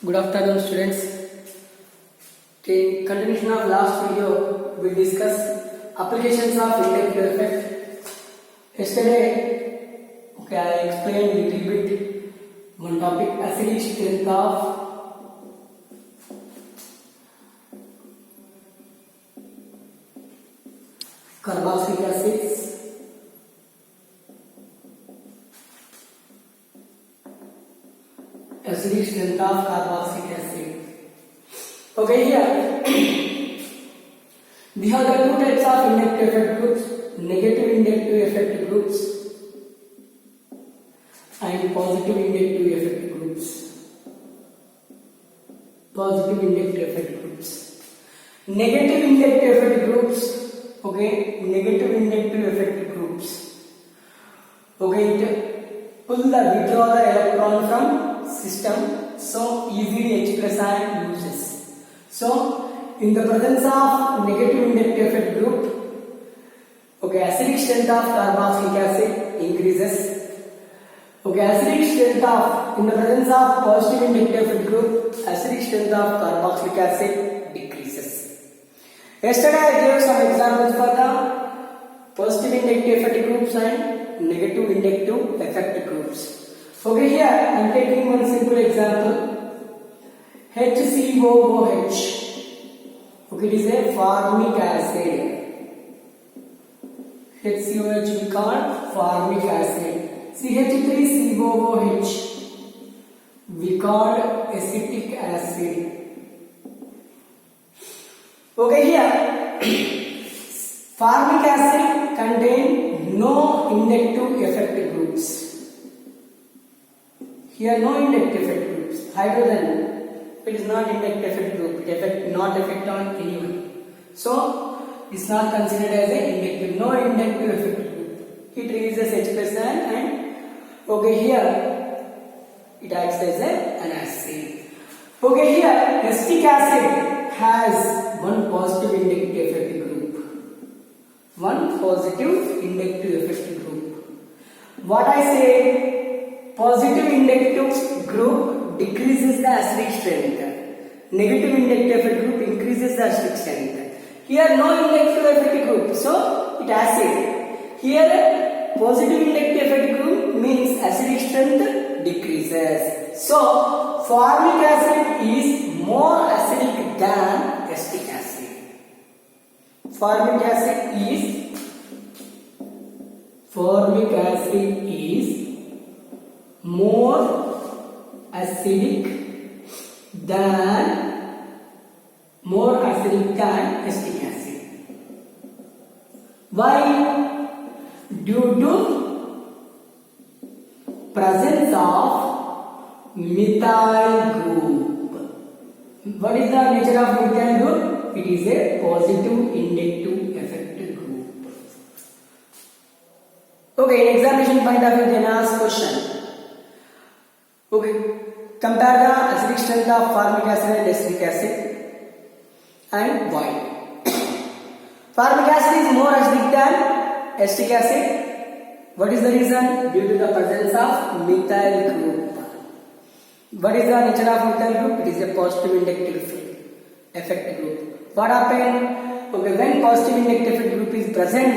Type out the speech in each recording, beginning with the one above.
Good afternoon, students. In continuation of last video, we discuss applications of inductive effect. Yesterday, I explained little bit one topic: acidic strength of carboxylic acids. Acidic strength of carboxylic acid. Okay, here we have the two types of inductive effect groups: negative inductive effect groups and positive inductive effect groups. Positive inductive effect groups. Negative inductive effect groups. Negative inductive effect groups. It pull the withdraw the electron from system, so easily H plus ion uses. So in the presence of negative inductive effect group, acidic strength of carboxylic acid increases. Acidic strength of, in the presence of positive inductive effect group, acidic strength of carboxylic acid decreases. Yesterday I gave some examples for the positive inductive effect groups and negative inductive effect groups. Here I am taking one simple example. HCOOH. It is a formic acid. HCOH we call formic acid. CH3COOH we call acetic acid. Here formic acid contain no inductive effect groups. Here no inductive effect groups. Hydrogen, it is not inductive effect group. It not affect on anyone. So it is not considered as a inductive. No inductive effect group. It releases H plus ion and here it acts as an acid. Here acetic acid has one positive inductive effect group. One positive inductive effect group. What I say? Positive inductive group decreases the acidic strength. Negative inductive effect group increases the acidic strength. Here no inductive effect group, so it acid. Here positive inductive effect group means acidic strength decreases. So formic acid is more acidic than acetic acid. Formic acid is more acidic than acetic acid. Why? Due to presence of methyl group. What is the nature of methyl group? It is a positive inductive effect group. In examination point of view, then ask question. Compare the acidic strength of formic acid and acetic acid, and why? Formic acid is more acidic than acetic acid. What is the reason? Due to the presence of methyl group. What is the nature of methyl group? It is a positive inductive effect group. What happened? When positive inductive effect group is present,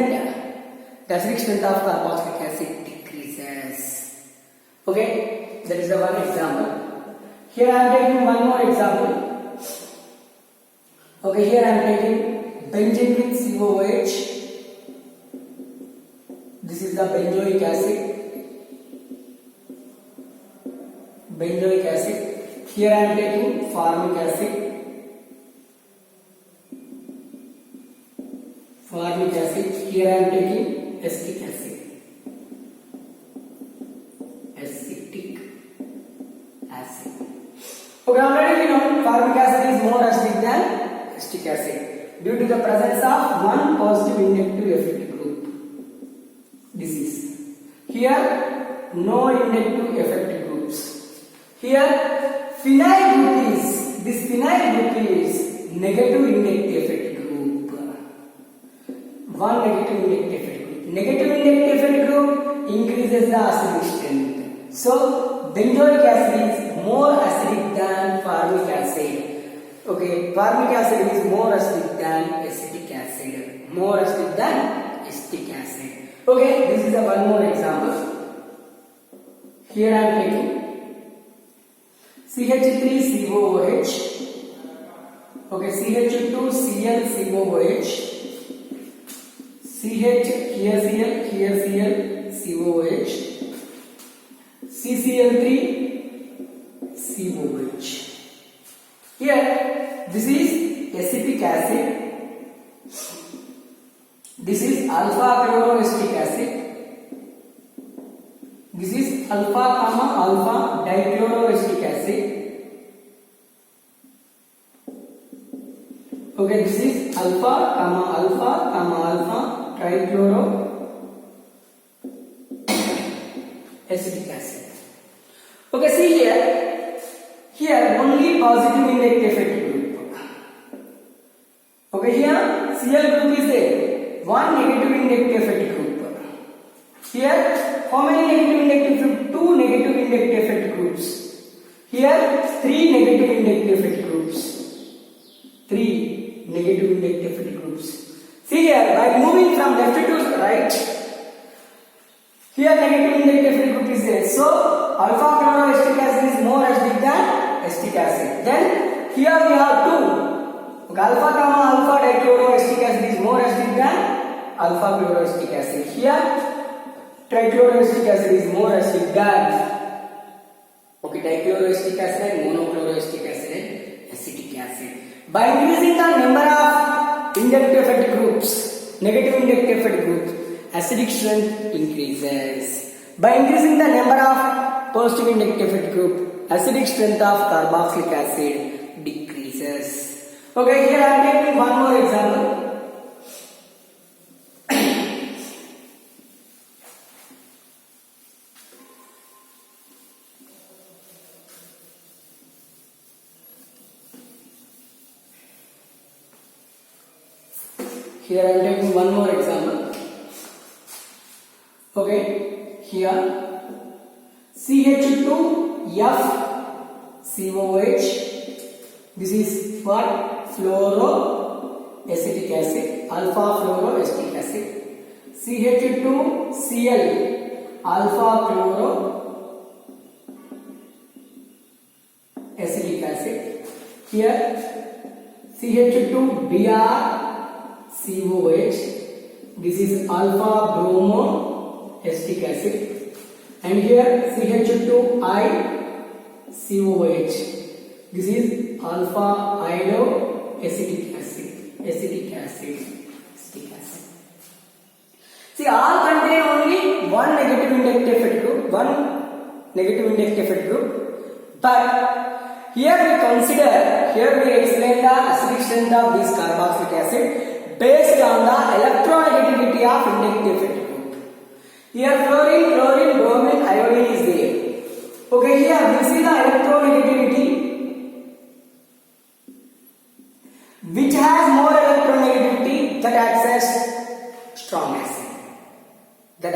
the acidic strength of carboxylic acid decreases. That is the one example. Here I am taking one more example. Here I am taking benzene with COOH. This is the benzoic acid. Benzoic acid. Here I am taking formic acid. Formic acid. Here I am taking acetic acid. Already we know formic acid is more acidic than acetic acid due to the presence of one positive inductive effect group. This is here no inductive effect groups. Here phenyl group is negative inductive effect group. One negative inductive effect group. Negative inductive effect group increases the acidic strength. So benzoic acid is more acidic than formic acid. Okay, formic acid is more acidic than acetic acid. More acidic than acetic acid. Okay, this is a one more example. Here I am taking CH3COOH. Okay, CH2ClCOOH. CH, here Cl, COOH. CCl3, COOH. Here, this is acetic acid. This is alpha chloroacetic acid. This is alpha alpha dichloroacetic acid. Okay, this is alpha alpha trichloroacetic acid. Okay, see here. Here only positive indirect effect group. Okay, here Cl group is there. One negative indirect effect group. Here, how many negative indirect effect? Two negative indirect effect groups. Here, three negative indirect effect groups. Three negative indirect effect groups. See here, by moving from left to right, here negative indirect effect group is there. So, alpha chloroacetic acid is more acidic than acetic acid. Then, here we have two. Alpha alpha dichloroacetic acid is more acidic than alpha chloroacetic acid. Here, trichloroacetic acid is more acidic than dichloroacetic acid and monochloroacetic acid and acetic acid. By increasing the number of indirect effect groups, negative indirect effect groups, acidic strength increases. By increasing the number of positive indirect effect group, acidic strength of carboxylic acid decreases. Okay, here I am taking one more example. Here I am taking one more example. Okay, here CH2FCOH. This is what? Fluoroacetic acid, alpha fluoroacetic acid. CH2Cl, alpha chloroacetic acid. Here CH2Br COH. This is alpha bromoacetic acid. And here CH2I COH. This is alpha iodoacetic acid. Acetic acid. See, all contain only one negative indirect effect group. One negative indirect effect group. But here we explain the acidic strength of this carboxylic acid based on the electronegativity of indirect effect group. Here fluorine, chlorine, bromine, iodine is there. Okay, here we see the electronegativity. Which has more electronegativity? That acts as strong acid. That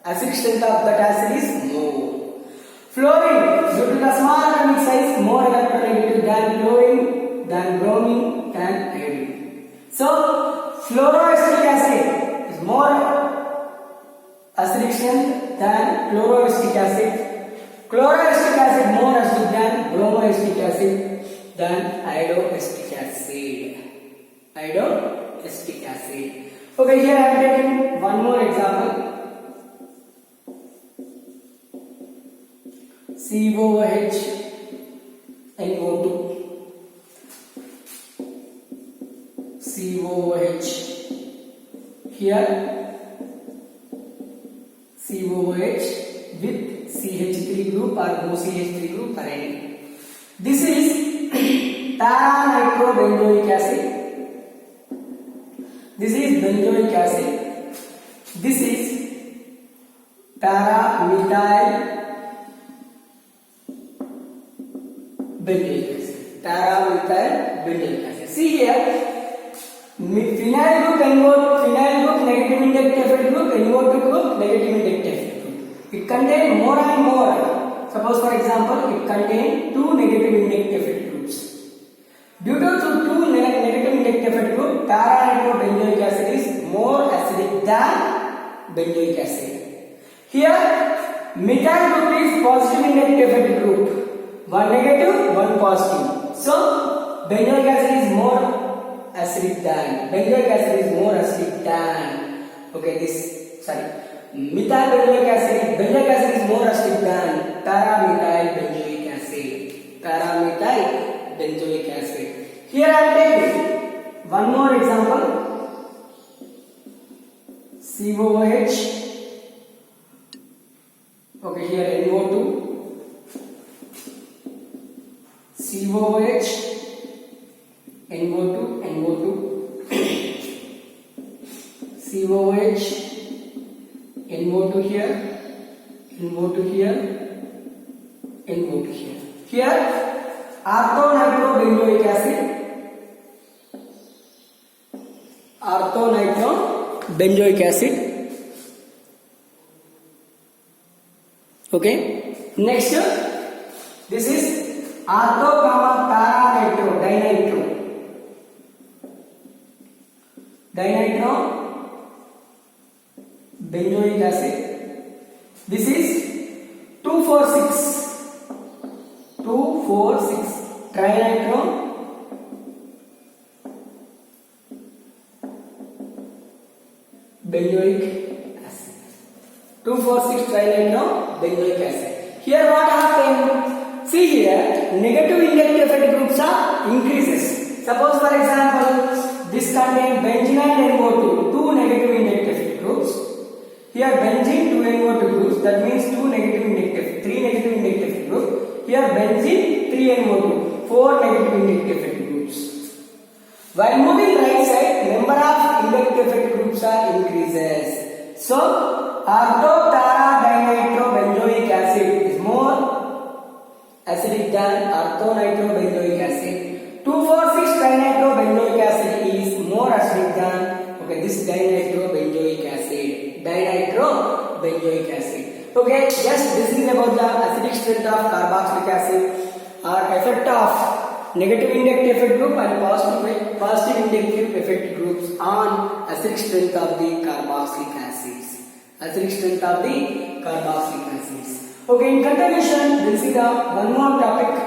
acidic strength of that acid is more. Fluorine, due to the small atomic size, more electronegative than chlorine, than bromine, than iodine. So, fluoroacetic acid is more acidic strength than chloroacetic acid. Chloroacetic acid more acidic than bromoacetic acid than iodoacetic acid. Okay, here I am taking one more example. COOH NO2. COOH. Here COOH with CH3 group or OCH3 group or any. This is para-nitrobenzoic acid. This is benzoic acid. This is para-methyl benzoic acid. Para-methyl benzoic acid. See here, phenyl group negative indirect effect group, NO2 group negative indirect effect group. It contains more and more. Suppose for example, it contains two negative indirect effect groups. Due to two negative indirect effect group, para-nitrobenzoic acid is more acidic than benzoic acid. Here, methyl group is positive indirect effect group. One negative, one positive. So, benzoic acid is more acidic than. Benzoic acid is more acidic than. Okay, methyl benzoic acid is more acidic than para-methyl benzoic acid. Para-methyl benzoic acid. Here I am taking one more example. COOH. Okay, here NO2. COOH. NO2. COOH. NO2 here. NO2 here. NO2 here. Here, orthonitrobenzoic acid. Orthonitrobenzoic acid. Okay. Next, this is ortho-para-nitro, dinitro benzoic acid. This is 2,4,6 trinitro benzoic acid. 2,4,6 trinitro benzoic acid. Here what happened? See here, negative indirect effect groups are increases. Suppose for example, this contains benzene and NO2, two negative indirect effect groups. Here benzene, two NO2 groups, that means three negative indirect effect groups. Here benzene, 3 NO2, 4 negative indirect effect groups. While moving right side, number of indirect effect groups are increases. So, ortho-para-dinitro-benzoic acid is more acidic than orthonitro-benzoic acid. 2,4,6 trinitro-benzoic acid is more acidic than this dinitro-benzoic acid. Okay, just this is about the acidic strength of carboxylic acid or effect of negative indirect effect group and positive indirect effect groups on acidic strength of the carboxylic acids. Okay, in continuation, we'll see the one more topic.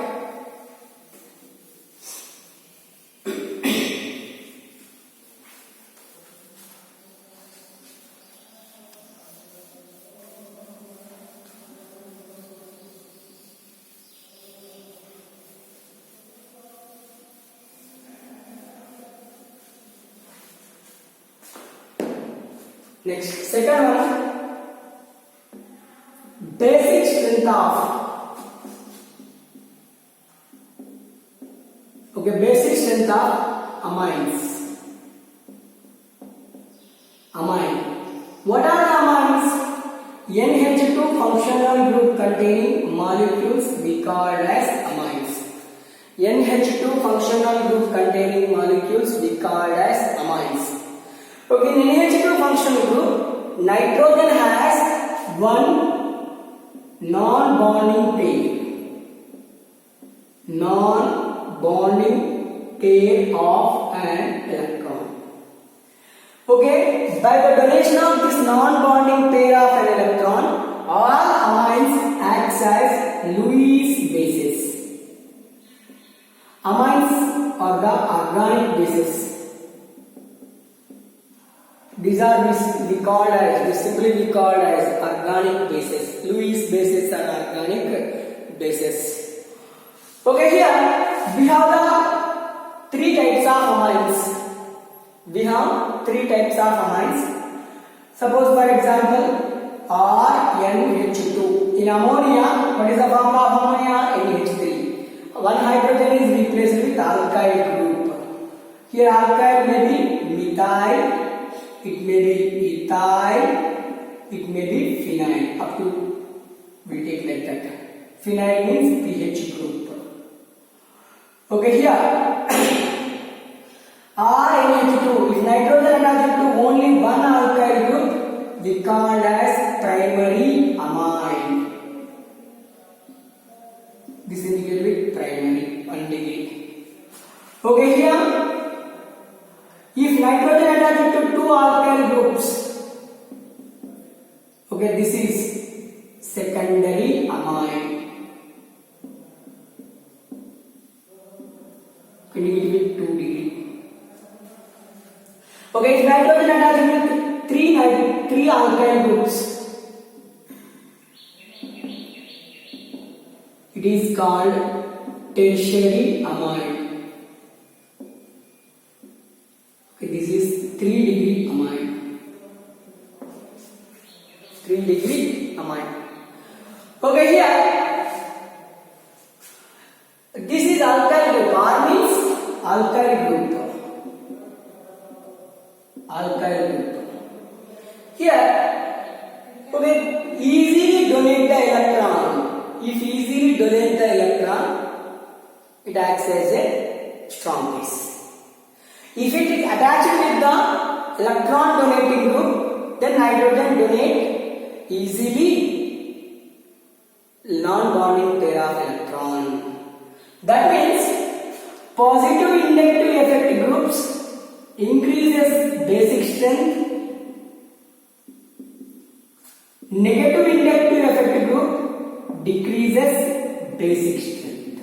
Next, second one, basic strength of amines. What are amines? NH2 functional group containing molecules we call as amines. NH2 functional group containing molecules we call as amines. Okay, in NH2 functional group, nitrogen has one non-bonding pair of an electron. Okay, by the donation of this non-bonding pair of an electron, all amines acts as Lewis bases. Amines are the organic bases. These are simply called as organic bases. Lewis bases are organic bases. Okay, here we have the three types of amines. Suppose for example, RNH2. In ammonia, what is the formula of ammonia? NH3. One hydrogen is replaced with alkyl group. Here alkyl may be methyl, it may be ethyl, it may be phenyl. Up to we take like that. Phenyl means pH group. Okay, here RNH2. If nitrogen attached to only one alkyl group, we call as primary amine. Okay, here, if nitrogen attached to two alkyl groups, okay, this is secondary amine. Can you give it 2 degree? Okay, if nitrogen attached with three alkyl groups, it is called tertiary amine. Okay, this is 3 degree amine. 3 degree amine. Okay, here, this is alkyl group. R means alkyl group. Alkyl group. Here, okay, easily donate the electron. If easily donate the electron, it acts as a strong base. If it is attached with the electron donating group, then nitrogen donate easily non-bonding pair of electron. That means positive inductive effect groups increases basic strength, negative inductive effect group decreases basic strength.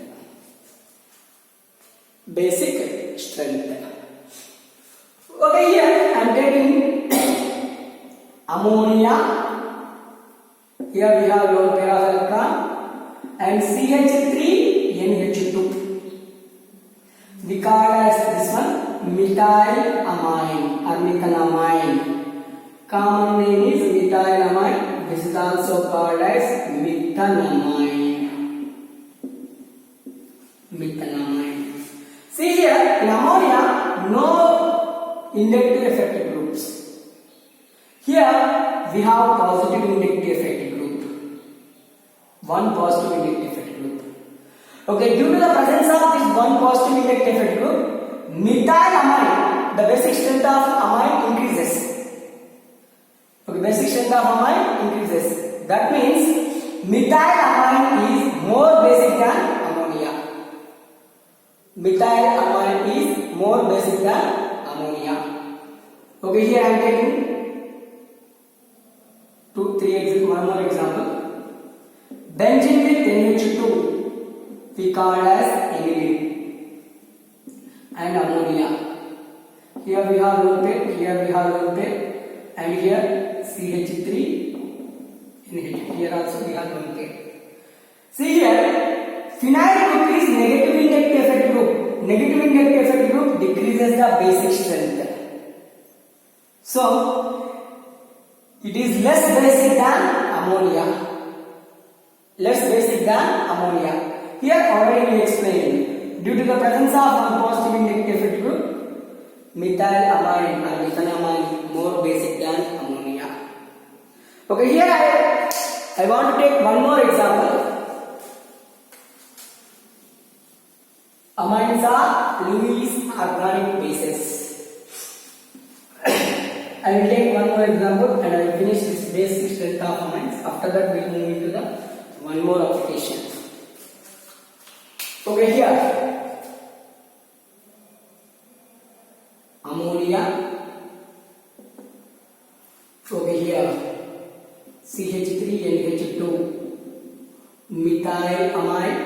Basic strength. Okay, here I am taking ammonia. Here we have lone pair of electron and CH3NH2. We call as this one methylamine or methanamine. Common name is methylamine. This is also called as methanamine. Methanamine. See here, in ammonia, no inductive effect groups. Here we have positive inductive effect group. One positive inductive effect group. Okay, due to the presence of this one positive inductive effect group, methylamine, the basic strength of amine increases. Okay, basic strength of amine increases. That means methylamine is more basic than ammonia. Methylamine is more basic than ammonia. Okay, here I am taking 1 more example. Benzene with NH2 we call as aniline and ammonia. Here we have lone pair, here we have lone pair, and here CH3 NH2. Here also we have lone pair. See here, phenyl group is negative inductive effect group. Negative inductive effect group decreases the basic strength. So it is less basic than ammonia. Less basic than ammonia. Here already we explained. Due to the presence of one positive inductive effect group, methylamine or methanamine more basic than ammonia. Okay, here I want to take one more example. Amines are Lewis organic bases. I will take one more example and I will finish this basic strength of amines. After that we will move into the one more application. Okay, here ammonia. Okay, here CH3NH2 methylamine.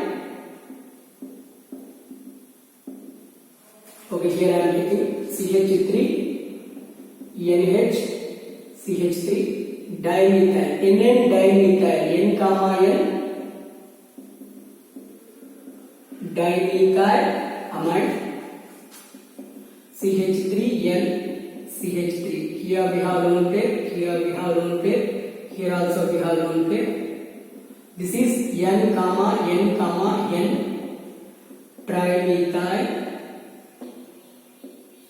Okay, here I am taking CH3NH CH3 dimethyl, NN dimethyl, N comma N dimethyl amide, CH3N CH3. Here we have lone pair, here we have lone pair, here also we have lone pair. This is N comma N trimethyl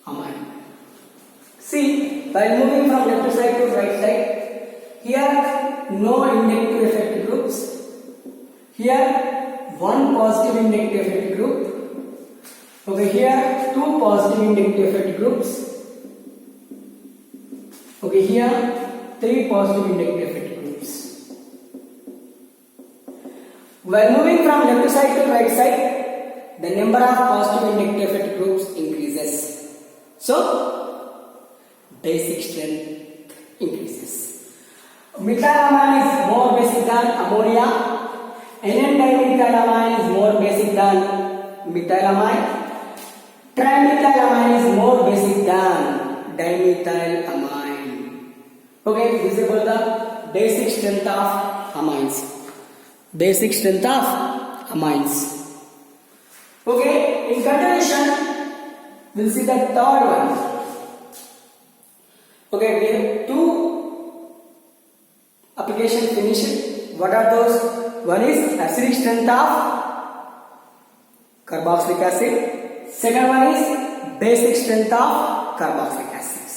amide. See, by moving from left side to right side, here no inductive effect groups. Here one positive inductive effect group. Okay, here two positive inductive effect groups. Okay, here three positive inductive effect groups. While moving from left side to right side, the number of positive inductive effect groups increases. So, basic strength increases. Methylamine is more basic than ammonia. N-dimethylamine is more basic than methylamine. Trimethylamine is more basic than dimethylamine. Okay, this is about the basic strength of amines. Basic strength of amines. Okay, in continuation, we'll see the third one. Okay, we have two applications finished. What are those? One is acidic strength of carboxylic acid. Second one is basic strength of carboxylic acids.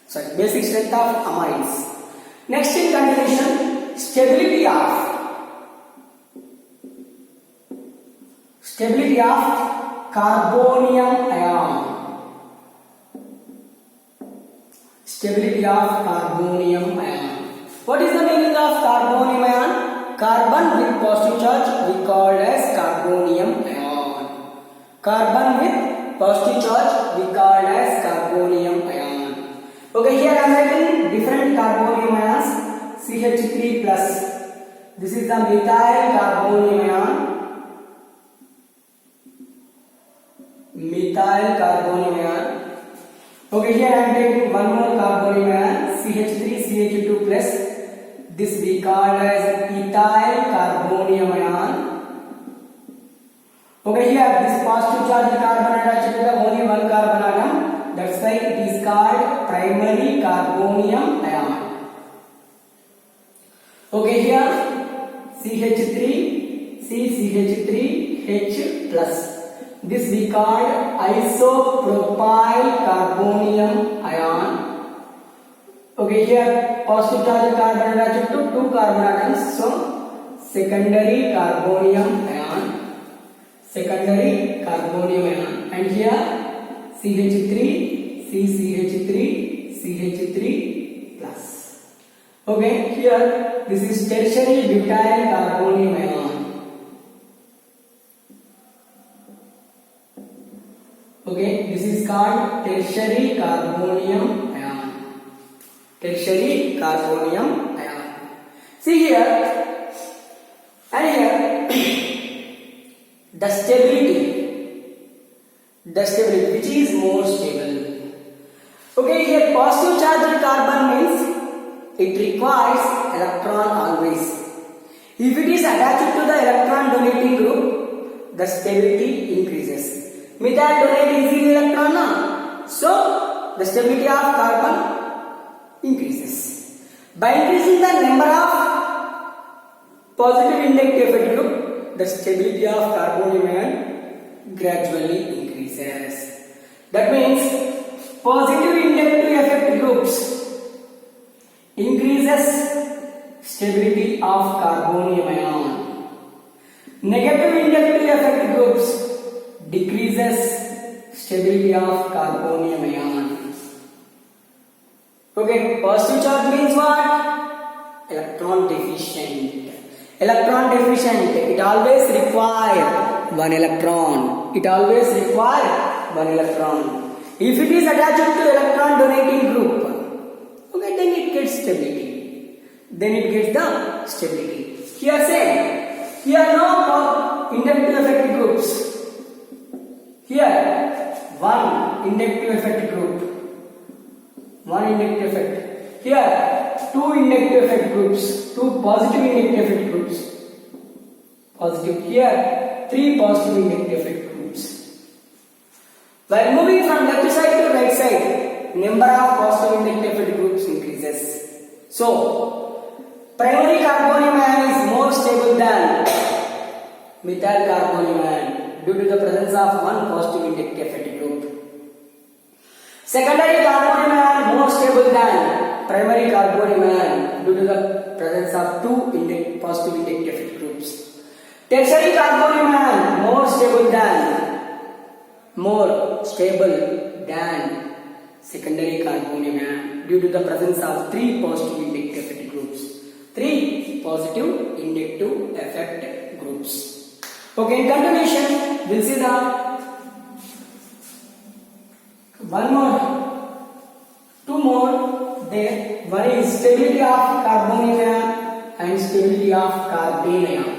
Sorry, basic strength of amines. Next in continuation, stability of carbonium ion. Stability of carbonium ion. What is the meaning of carbonium ion? Carbon with positive charge we called as carbonium ion. Carbon with positive charge we called as carbonium ion. Okay, here I am writing different carbonium ions. CH3 plus. This is the methyl carbonium ion. Methyl carbonium ion. Okay, here I am taking one more carbonium ion. CH3 CH2 plus. This we call as ethyl carbonium ion. Okay, here this positive charge carbon attached to the only one carbon atom. That's why it is called primary carbonium ion. Okay, here CH3 CH3 H plus. This we call isopropyl carbonium ion. Okay, here positive charge carbon attached to two carbon atoms, so secondary carbonium ion. Secondary carbonium ion. And here CH3 CCH3 CH3 plus. Okay, here this is tertiary butyl carbonium ion. Okay, this is called tertiary carbonium ion. Tertiary carbonium ion. See here and here the stability which is more stable. Okay, here positive charged carbon means it requires electron always. If it is attached to the electron donating group, the stability increases. Methyl donate easily electron now, so the stability of carbon increases. By increasing the number of positive inductive effect group, the stability of carbonium ion gradually increases. That means positive inductive effect groups increases stability of carbonium ion. Negative inductive effect groups decreases stability of carbonium ion. Okay, positive charge means what? Electron deficient. Electron deficient, it always require one electron. It always require one electron. If it is attached to electron donating group, okay, then it gets stability. Then it gets the stability. Here say, here no inductive effect groups. Here one inductive effect group. One inductive effect. Here two inductive effect groups. Two positive inductive effect groups. Positive. Here three positive inductive effect groups. While moving from left side to right side, number of positive inductive effect groups increases. So primary carbonium ion is more stable than methyl carbonium ion due to the presence of one positive inductive effect group. Secondary carbonium ion more stable than primary carbonium ion due to the presence of two positive inductive effect groups. Tertiary carbonium ion more stable than secondary carbonium ion due to the presence of three positive inductive effect groups. Three positive inductive effect groups. Okay, in continuation, we'll see the two more there. One is stability of carbonyl ion and stability of carbene ion.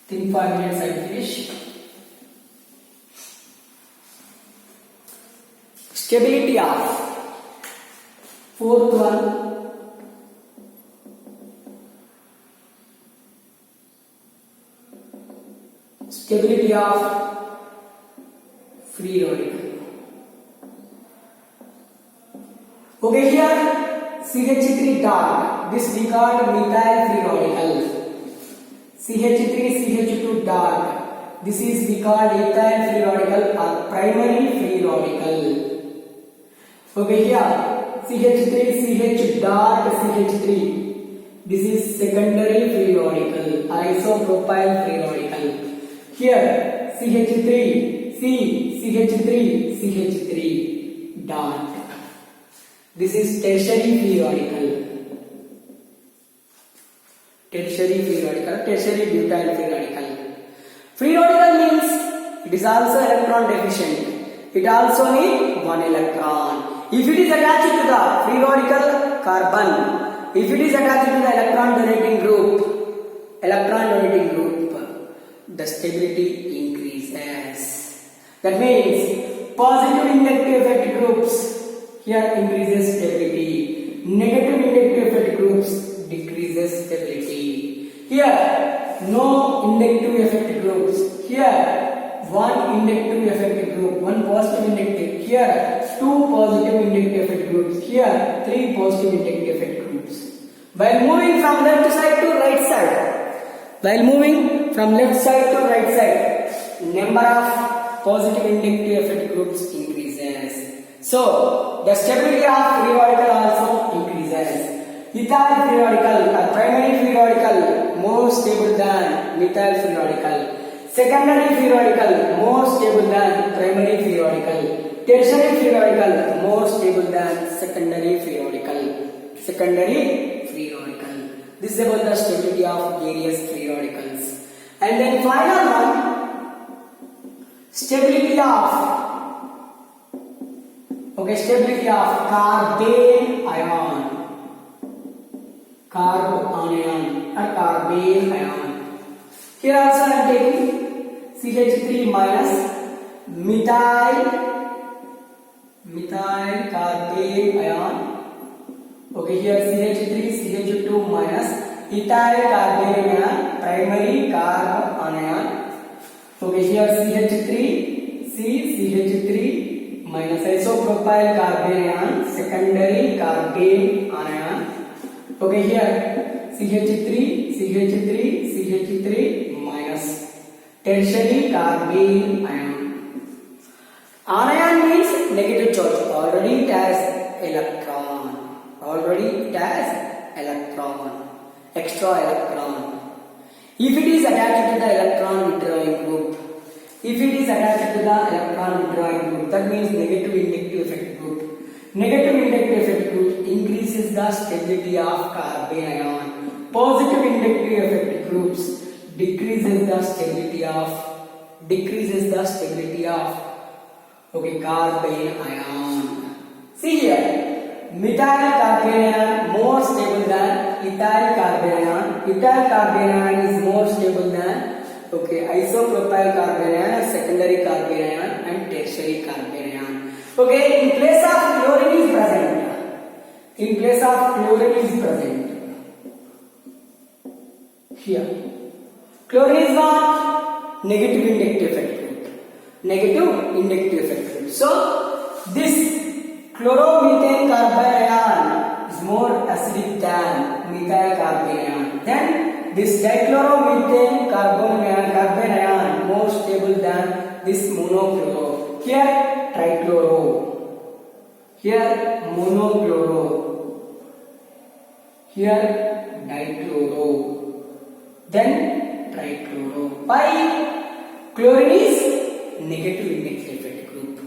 In 5 minutes I finish. Stability of fourth one. Stability of free radical. Okay, here CH3 dot. This we call methyl free radical. CH3 CH2 dot. This is we call ethyl free radical or primary free radical. Okay, here CH3 CH dot CH3. This is secondary free radical, isopropyl free radical. Here CH3 CH3 CH3 dot. This is tertiary free radical. Tertiary free radical, tertiary butyl free radical. Free radical means it is also electron deficient. It also needs 1 electron. If it is attached to the free radical carbon, if it is attached to the electron donating group, the stability increases. That means positive inductive effect groups here increases stability. Negative inductive effect groups decreases stability. Here no inductive effect groups. Here one inductive effect group, one positive inductive. Here two positive inductive effect groups. Here three positive inductive effect groups. While moving from left side to right side, number of positive inductive effect groups increases. So the stability of free radical also increases. Ethyl free radical or primary free radical more stable than methyl free radical. Secondary free radical more stable than primary free radical. Tertiary free radical more stable than secondary free radical. This is about the stability of various free radicals. And then final one, stability of carbene ion. Here also I am taking CH3 minus methyl carbene ion. Okay, here CH3 CH2 minus ethyl carbene ion, primary carbanion. Okay, here CH3 CH3 minus isopropyl carbene ion, secondary carbene ion. Okay, here CH3 minus tertiary carbene ion. Anion means negative charge. Already it has electron. Extra electron. If it is attached to the electron withdrawing group, that means negative inductive effect group. Negative inductive effect group increases the stability of carbene ion. Positive inductive effect groups decreases the stability of carbene ion. See here, methyl carbene ion more stable than ethyl carbene ion. Ethyl carbene ion is more stable than isopropyl carbene ion, secondary carbene ion and tertiary carbene ion. Okay, in place of chlorine is present. Here chlorine is what? Negative inductive effect group. So this chloromethane carbene ion is more acidic than methyl carbene ion. Then this dichloromethane carbene ion more stable than this monochloro. Here trichloro. Here monochloro. Here dichloro. Then trichloro. Why? Chlorine is negative inductive effect group.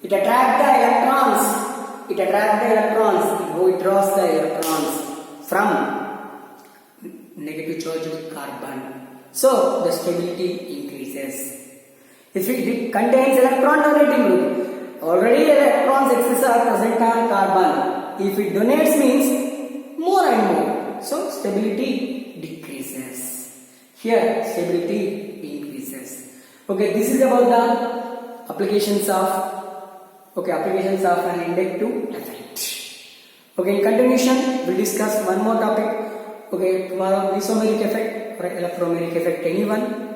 It attracts the electrons. It withdraws the electrons from negative charge with carbon. So the stability increases. If it contains electron donating group, already electrons excess are present on carbon. If it donates means more and more. So stability decreases. Here stability increases. Okay, this is about the applications of an inductive effect. Okay, in continuation we'll discuss one more topic. Okay, tomorrow isomeric effect or electromeric effect, anyone.